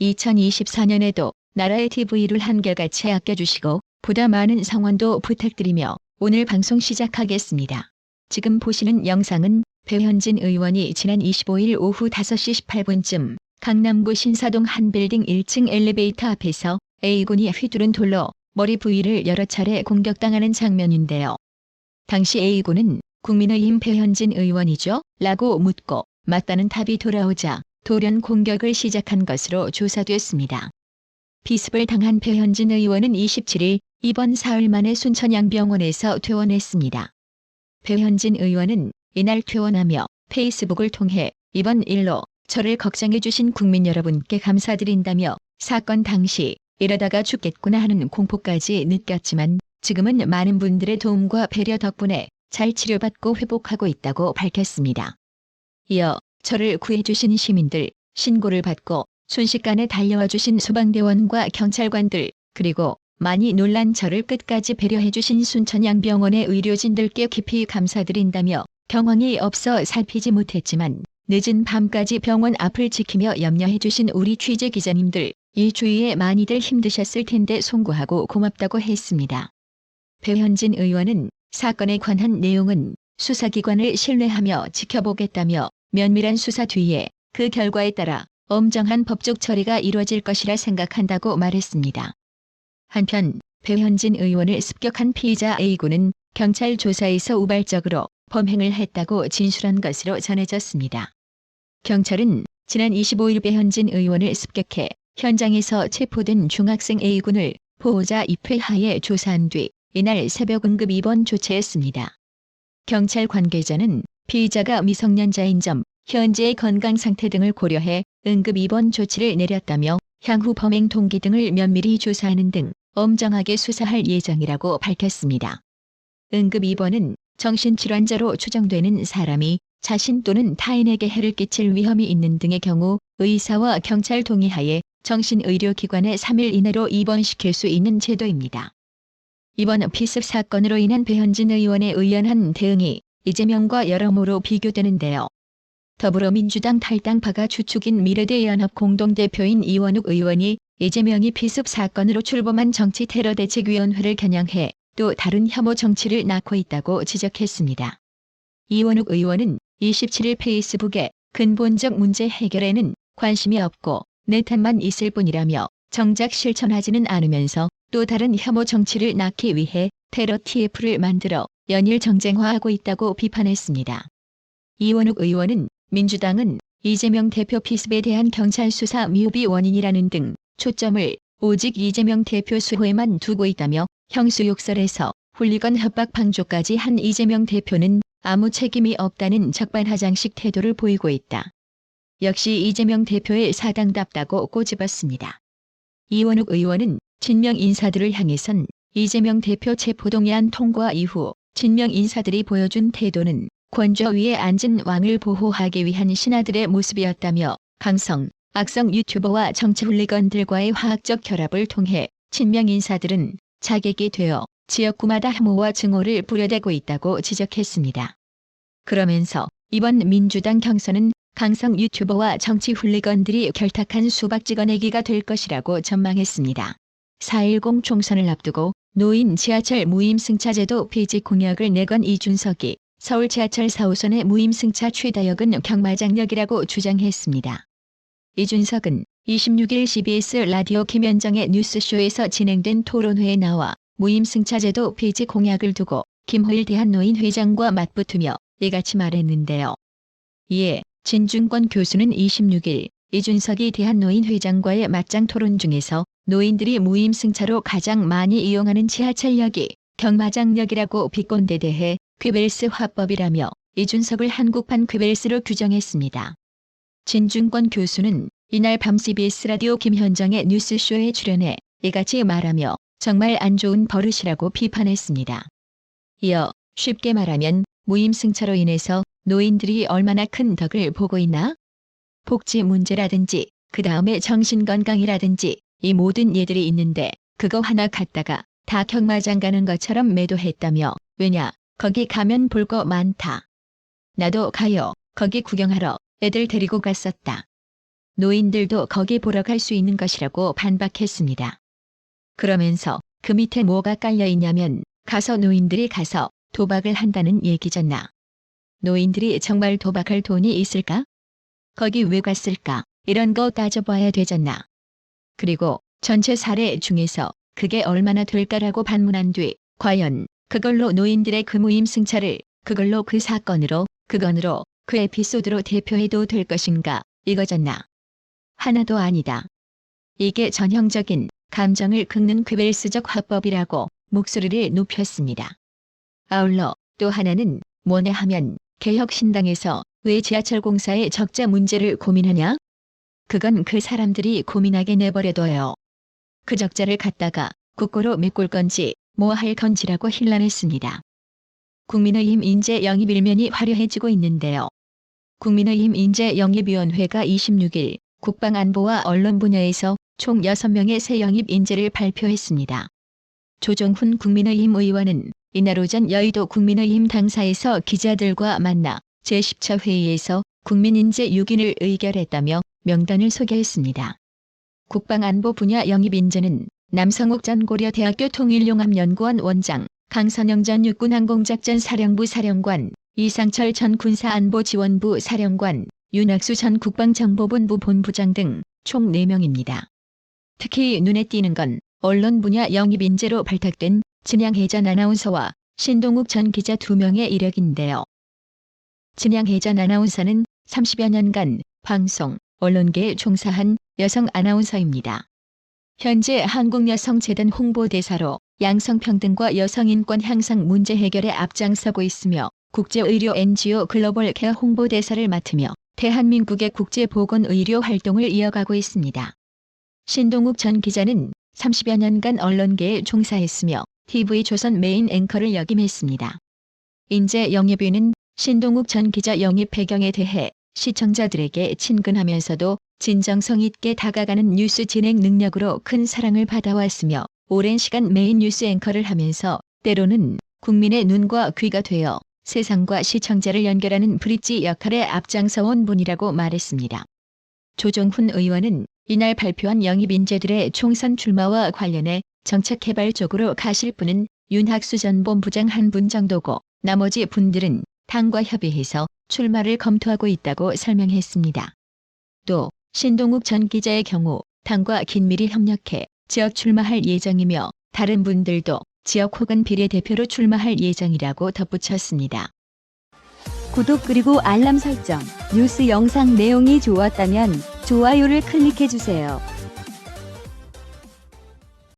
2024년에도 나라의 TV를 한결같이 아껴주시고 보다 많은 성원도 부탁드리며 오늘 방송 시작하겠습니다. 지금 보시는 영상은 배현진 의원이 지난 25일 오후 5시 18분쯤 강남구 신사동 한 빌딩 1층 엘리베이터 앞에서 A군이 휘두른 돌로 머리 부위를 여러 차례 공격당하는 장면인데요. 당시 A군은 국민의힘 배현진 의원이죠? 라고 묻고 맞다는 답이 돌아오자 돌연 공격을 시작한 것으로 조사됐습니다. 피습을 당한 배현진 의원은 27일 이번 사흘 만에 순천향병원에서 퇴원했습니다. 배현진 의원은 이날 퇴원하며 페이스북을 통해 이번 일로 저를 걱정해 주신 국민 여러분께 감사드린다며 사건 당시 이러다가 죽겠구나 하는 공포까지 느꼈지만 지금은 많은 분들의 도움과 배려 덕분에 잘 치료받고 회복하고 있다고 밝혔습니다. 이어 저를 구해주신 시민들, 신고를 받고 순식간에 달려와 주신 소방대원과 경찰관들, 그리고 많이 놀란 저를 끝까지 배려해주신 순천향병원의 의료진들께 깊이 감사드린다며 경황이 없어 살피지 못했지만 늦은 밤까지 병원 앞을 지키며 염려해주신 우리 취재기자님들, 이 주위에 많이들 힘드셨을 텐데 송구하고 고맙다고 했습니다. 배현진 의원은 사건에 관한 내용은 수사기관을 신뢰하며 지켜보겠다며 면밀한 수사 뒤에 그 결과에 따라 엄정한 법적 처리가 이루어질 것이라 생각한다고 말했습니다. 한편 배현진 의원을 습격한 피의자 A군은 경찰 조사에서 우발적으로 범행을 했다고 진술한 것으로 전해졌습니다. 경찰은 지난 25일 배현진 의원을 습격해 현장에서 체포된 중학생 A군을 보호자 입회하에 조사한 뒤 이날 새벽 응급 입원 조치했습니다. 경찰 관계자는 피의자가 미성년자인 점, 현재의 건강 상태 등을 고려해 응급 입원 조치를 내렸다며 향후 범행 동기 등을 면밀히 조사하는 등 엄정하게 수사할 예정이라고 밝혔습니다. 응급 입원은 정신질환자로 추정되는 사람이 자신 또는 타인에게 해를 끼칠 위험이 있는 등의 경우 의사와 경찰 동의하에 정신의료기관에 3일 이내로 입원시킬 수 있는 제도입니다. 이번 피습 사건으로 인한 배현진 의원의 의연한 대응이 이재명과 여러모로 비교되는데요. 더불어민주당 탈당파가 주축인 미래대연합 공동대표인 이원욱 의원이 이재명이 피습 사건으로 출범한 정치테러대책위원회를 겨냥해 또 다른 혐오 정치를 낳고 있다고 지적했습니다. 이원욱 의원은 27일 페이스북에 근본적 문제 해결에는 관심이 없고 내 탓만 있을 뿐이라며 정작 실천하지는 않으면서 또 다른 혐오 정치를 낳기 위해 테러 TF를 만들어 연일 정쟁화하고 있다고 비판했습니다. 이원욱 의원은 민주당은 이재명 대표 피습에 대한 경찰 수사 미흡이 원인이라는 등 초점을 오직 이재명 대표 수호에만 두고 있다며 형수욕설에서 훌리건 협박 방조까지 한 이재명 대표는 아무 책임이 없다는 적반하장식 태도를 보이고 있다. 역시 이재명 대표의 사당답다고 꼬집었습니다. 이원욱 의원은 친명 인사들을 향해선 이재명 대표 체포동의안 통과 이후 친명 인사들이 보여준 태도는 권좌 위에 앉은 왕을 보호하기 위한 신하들의 모습이었다며 강성, 악성 유튜버와 정치 훌리건들과의 화학적 결합을 통해 친명 인사들은 자객이 되어 지역구마다 혐오와 증오를 부려대고 있다고 지적했습니다. 그러면서 이번 민주당 경선은 강성 유튜버와 정치 훌리건들이 결탁한 수박 찍어내기가 될 것이라고 전망했습니다. 4.10 총선을 앞두고 노인 지하철 무임승차제도 폐지 공약을 내건 이준석이 서울 지하철 4호선의 무임승차 최다역은 경마장역이라고 주장했습니다. 이준석은 26일 CBS 라디오 김현정의 뉴스쇼에서 진행된 토론회에 나와 무임승차제도 폐지 공약을 두고 김호일 대한노인회장과 맞붙으며 이같이 말했는데요. 이에 진중권 교수는 26일 이준석이 대한노인회장과의 맞짱 토론 중에서 노인들이 무임승차로 가장 많이 이용하는 지하철역이 경마장역이라고 비꼰 데 대해 괴벨스 화법이라며 이준석을 한국판 괴벨스로 규정했습니다. 진중권 교수는 이날 밤 CBS 라디오 김현정의 뉴스쇼에 출연해 이같이 말하며 정말 안 좋은 버릇이라고 비판했습니다. 이어 쉽게 말하면 무임승차로 인해서 노인들이 얼마나 큰 덕을 보고 있나? 복지 문제라든지 그 다음에 정신건강이라든지 이 모든 예들이 있는데 그거 하나 갖다가 다 경마장 가는 것처럼 매도했다며 왜냐 거기 가면 볼 거 많다. 나도 가요. 거기 구경하러 애들 데리고 갔었다. 노인들도 거기 보러 갈 수 있는 것이라고 반박했습니다. 그러면서 그 밑에 뭐가 깔려 있냐면 가서 노인들이 가서 도박을 한다는 얘기잖아. 노인들이 정말 도박할 돈이 있을까? 거기 왜 갔을까? 이런 거 따져봐야 되잖아. 그리고 전체 사례 중에서 그게 얼마나 될까라고 반문한 뒤 과연 그걸로 노인들의 그 무임승차를 그걸로 그 사건으로 그건으로 그 에피소드로 대표해도 될 것인가 이거잖아. 하나도 아니다. 이게 전형적인 감정을 긁는 괴벨스적 화법이라고 목소리를 높였습니다. 아울러 또 하나는 뭐냐 하면 개혁신당에서 왜 지하철 공사의 적자 문제를 고민하냐? 그건 그 사람들이 고민하게 내버려둬요. 그 적자를 갖다가 국고로 메꿀 건지 뭐 할 건지라고 hir난했습니다. 국민의힘 인재 영입 일면이 화려해지고 있는데요. 국민의힘 인재 영입위원회가 26일 국방안보와 언론 분야에서 총 6명의 새 영입 인재를 발표했습니다. 조정훈 국민의힘 의원은 이날 오전 여의도 국민의힘 당사에서 기자들과 만나 제10차 회의에서 국민인재 6인을 의결했다며 명단을 소개했습니다. 국방안보 분야 영입 인재는 남성욱 전 고려대학교 통일용암연구원 원장, 강선영 전 육군항공작전사령부 사령관, 이상철 전 군사안보지원부 사령관, 윤학수 전 국방정보본부 본부장 등 총 4명입니다. 특히 눈에 띄는 건 언론 분야 영입 인재로 발탁된 진양혜 전 아나운서와 신동욱 전 기자 2명의 이력인데요. 진양혜 전 아나운서는 30여 년간 방송, 언론계에 종사한 여성 아나운서입니다. 현재 한국여성재단 홍보대사로 양성평등과 여성인권 향상 문제 해결에 앞장서고 있으며 국제의료 NGO 글로벌 케어 홍보대사를 맡으며 대한민국의 국제보건의료 활동을 이어가고 있습니다. 신동욱 전 기자는 30여 년간 언론계에 종사했으며 TV조선 메인 앵커를 역임했습니다. 인재 영입위는 신동욱 전 기자 영입 배경에 대해 시청자들에게 친근하면서도 진정성 있게 다가가는 뉴스 진행 능력으로 큰 사랑을 받아왔으며 오랜 시간 메인 뉴스 앵커를 하면서 때로는 국민의 눈과 귀가 되어 세상과 시청자를 연결하는 브릿지 역할에 앞장서온 분이라고 말했습니다. 조정훈 의원은 이날 발표한 영입 인재들의 총선 출마와 관련해 정책개발 쪽으로 가실 분은 윤학수 전 본부장 한 분 정도고 나머지 분들은 당과 협의해서 출마를 검토하고 있다고 설명했습니다. 또 신동욱 전 기자의 경우 당과 긴밀히 협력해 지역 출마할 예정이며 다른 분들도 지역 혹은 비례대표로 출마할 예정이라고 덧붙였습니다. 구독 그리고 알람 설정, 뉴스 영상 내용이 좋았다면 좋아요를 클릭해주세요.